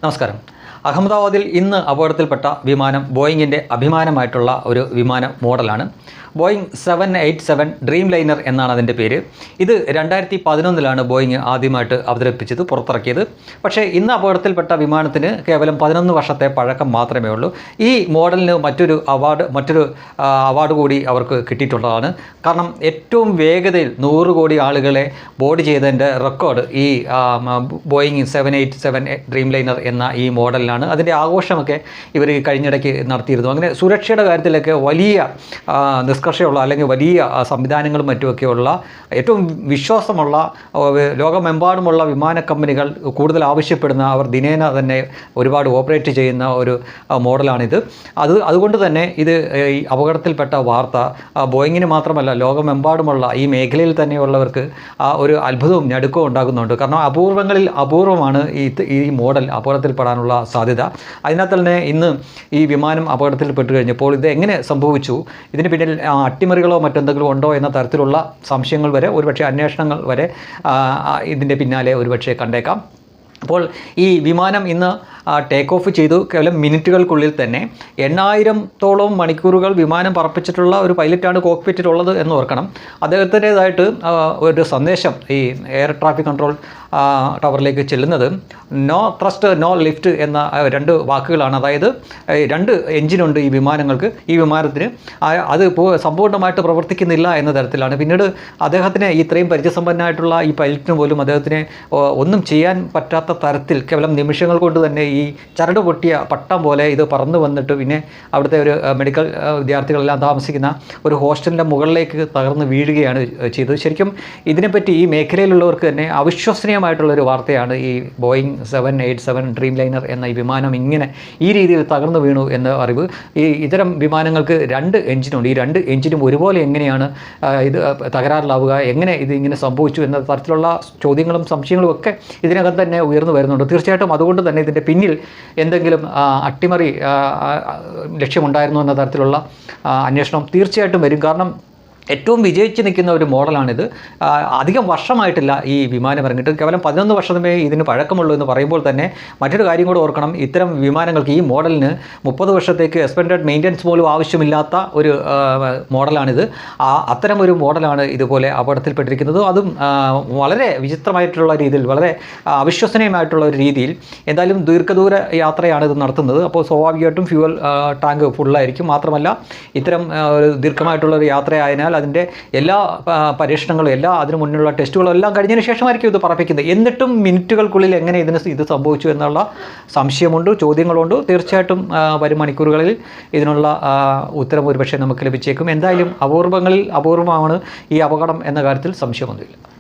നമസ്കാരം. അഹമ്മദാബാദിൽ ഇന്ന് അപകടത്തിൽപ്പെട്ട വിമാനം ബോയിങ്ങിൻ്റെ അഭിമാനമായിട്ടുള്ള ഒരു വിമാന മോഡലാണ്. ബോയിങ് 787 ഡ്രീം ലൈനർ എന്നാണ് അതിൻ്റെ പേര്. ഇത് 2011 ബോയിങ് ആദ്യമായിട്ട് അവതരിപ്പിച്ചത്, പുറത്തിറക്കിയത്. പക്ഷേ ഇന്ന് അപകടത്തിൽപ്പെട്ട വിമാനത്തിന് കേവലം 11 വർഷത്തെ പഴക്കം മാത്രമേ ഉള്ളൂ. ഈ മോഡലിന് മറ്റൊരു അവാർഡ് കൂടി അവർക്ക് കിട്ടിയിട്ടുള്ളതാണ്. കാരണം ഏറ്റവും വേഗതയിൽ 100 കോടി ആളുകളെ ബോർഡ് ചെയ്തതിൻ്റെ റെക്കോർഡ് ഈ ബോയിങ് 787 ഡ്രീം ലൈനർ എന്ന ഈ മോഡലിനാണ്. അതിൻ്റെ ആഘോഷമൊക്കെ ഇവർ കഴിഞ്ഞിടയ്ക്ക് നടത്തിയിരുന്നു. അങ്ങനെ സുരക്ഷയുടെ കാര്യത്തിലൊക്കെ വലിയ നിഷ്കർഷയുള്ള അല്ലെങ്കിൽ വലിയ സംവിധാനങ്ങളും മറ്റുമൊക്കെയുള്ള ഏറ്റവും വിശ്വാസമുള്ള ലോകമെമ്പാടുമുള്ള വിമാന കമ്പനികൾ കൂടുതൽ ആവശ്യപ്പെടുന്ന, അവർ ദിനേന തന്നെ ഒരുപാട് ഓപ്പറേറ്റ് ചെയ്യുന്ന ഒരു മോഡലാണിത്. അതുകൊണ്ട് തന്നെ ഇത് ഈ അപകടത്തിൽപ്പെട്ട വാർത്ത ബോയിങ്ങിന് മാത്രമല്ല ലോകമെമ്പാടുമുള്ള ഈ മേഖലയിൽ തന്നെയുള്ളവർക്ക് ഒരു അത്ഭുതവും ഞടുക്കവും ഉണ്ടാകുന്നുണ്ട്. കാരണം അപൂർവങ്ങളിൽ അപൂർവമാണ് ഈ മോഡൽ അപകടത്തിൽപ്പെടാനുള്ള സാധ്യത. അതിനകത്ത് തന്നെ ഇന്ന് ഈ വിമാനം അപകടത്തിൽപ്പെട്ട് കഴിഞ്ഞപ്പോൾ ഇത് എങ്ങനെ സംഭവിച്ചു, ഇതിന് പിന്നിൽ അട്ടിമറികളോ മറ്റെന്തെങ്കിലും ഉണ്ടോ എന്ന തരത്തിലുള്ള സംശയങ്ങൾ വരെ, ഒരുപക്ഷെ അന്വേഷണങ്ങൾ വരെ ഇതിൻ്റെ പിന്നാലെ ഒരുപക്ഷെ കണ്ടേക്കാം. അപ്പോൾ ഈ വിമാനം ഇന്ന് ടേക്ക് ഓഫ് ചെയ്തു. കേവലം മിനിറ്റുകൾക്കുള്ളിൽ തന്നെ 8000-ഓളം മണിക്കൂറുകൾ വിമാനം പറപ്പിച്ചിട്ടുള്ള ഒരു പൈലറ്റാണ് കോക്ക്പിറ്റിലുള്ളത് എന്ന് ഓർക്കണം. അദ്ദേഹത്തിൻ്റേതായിട്ട് ഒരു സന്ദേശം ഈ എയർ ട്രാഫിക് കൺട്രോൾ ടവറിലേക്ക് ചെല്ലുന്നത് നോ ത്രസ്റ്റ് നോ ലിഫ്റ്റ് എന്ന 2 വാക്കുകളാണ്. അതായത് 2 എഞ്ചിനുണ്ട് ഈ വിമാനങ്ങൾക്ക്. ഈ വിമാനത്തിന് അത് സമ്പൂർണ്ണമായിട്ട് പ്രവർത്തിക്കുന്നില്ല എന്ന തരത്തിലാണ്. പിന്നീട് അദ്ദേഹത്തിന് ഇത്രയും പരിചയസമ്പന്നനായിട്ടുള്ള ഈ പൈലറ്റിന് പോലും അദ്ദേഹത്തിന് ഒന്നും ചെയ്യാൻ പറ്റാത്ത തരത്തിൽ കേവലം നിമിഷങ്ങൾ കൊണ്ട് തന്നെ ഈ ചരട് പൊട്ടിയ പട്ടം പോലെ ഇത് പറന്നു വന്നിട്ട് പിന്നെ അവിടുത്തെ ഒരു മെഡിക്കൽ വിദ്യാർത്ഥികളെല്ലാം താമസിക്കുന്ന ഒരു ഹോസ്റ്റലിൻ്റെ മുകളിലേക്ക് തകർന്ന് വീഴുകയാണ് ചെയ്തത്. ശരിക്കും ഇതിനെപ്പറ്റി ഈ മേഖലയിലുള്ളവർക്ക് തന്നെ അവിശ്വസനീയമായിട്ടുള്ളൊരു വാർത്തയാണ് ഈ ബോയിങ് 787 ഡ്രീം ലൈനർ എന്ന ഈ വിമാനം ഇങ്ങനെ ഈ രീതിയിൽ തകർന്നു വീണു എന്ന അറിവ്. ഇത്തരം വിമാനങ്ങൾക്ക് 2 എഞ്ചിനുണ്ട്. ഈ 2 എഞ്ചിനും ഒരുപോലെ എങ്ങനെയാണ് ഇത് തകരാറിലാവുക, എങ്ങനെ ഇത് ഇങ്ങനെ സംഭവിച്ചു എന്ന തരത്തിലുള്ള ചോദ്യങ്ങളും സംശയങ്ങളും ഒക്കെ ഇതിനകം തന്നെ ഉയർന്നു വരുന്നുണ്ട്. തീർച്ചയായിട്ടും അതുകൊണ്ട് തന്നെ ഇതിൻ്റെ പിന്നിൽ എന്തെങ്കിലും അട്ടിമറി ലക്ഷ്യമുണ്ടായിരുന്നു എന്ന തരത്തിലുള്ള അന്വേഷണം തീർച്ചയായിട്ടും വരും. കാരണം ഏറ്റവും വിജയിച്ച് നിൽക്കുന്ന ഒരു മോഡലാണിത്. അധികം വർഷമായിട്ടില്ല ഈ വിമാനം ഇറങ്ങിയിട്ട്, കേവലം 11 വർഷമേ ഇതിന് പഴക്കമുള്ളൂ എന്ന് പറയുമ്പോൾ തന്നെ മറ്റൊരു കാര്യം കൂടെ ഓർക്കണം. ഇത്തരം വിമാനങ്ങൾക്ക് ഈ മോഡലിന് 30 വർഷത്തേക്ക് എക്സ്പെൻഡഡ് മെയിൻ്റനൻസ് പോലും ആവശ്യമില്ലാത്ത ഒരു മോഡലാണിത്. അത്തരം ഒരു മോഡലാണ് ഇതുപോലെ അപകടത്തിൽപ്പെട്ടിരിക്കുന്നത്. അതും വളരെ വിചിത്രമായിട്ടുള്ള രീതിയിൽ, വളരെ അവിശ്വസനീയമായിട്ടുള്ള ഒരു രീതിയിൽ. എന്തായാലും ദീർഘദൂര യാത്രയാണ് ഇത് നടത്തുന്നത്. അപ്പോൾ സ്വാഭാവികമായിട്ടും ഫ്യൂവൽ ടാങ്ക് ഫുള്ളായിരിക്കും. മാത്രമല്ല ഇത്തരം ഒരു ദീർഘമായിട്ടുള്ള ഒരു യാത്രയായതിനാൽ അതിൻ്റെ എല്ലാ പരീക്ഷണങ്ങളും അതിനു മുന്നിലുള്ള ടെസ്റ്റുകളും എല്ലാം കഴിഞ്ഞതിന് ശേഷമായിരിക്കും ഇത് പറപ്പിക്കുന്നത്. എന്നിട്ടും മിനിറ്റുകൾക്കുള്ളിൽ എങ്ങനെ ഇത് സംഭവിച്ചു എന്നുള്ള സംശയമുണ്ട്, ചോദ്യങ്ങളുണ്ട്. തീർച്ചയായിട്ടും വരും മണിക്കൂറുകളിൽ ഇതിനുള്ള ഉത്തരം ഒരുപക്ഷെ നമുക്ക് ലഭിച്ചേക്കും. എന്തായാലും അപൂർവങ്ങളിൽ അപൂർവമാണ് ഈ അപകടം എന്ന കാര്യത്തിൽ സംശയമൊന്നുമില്ല.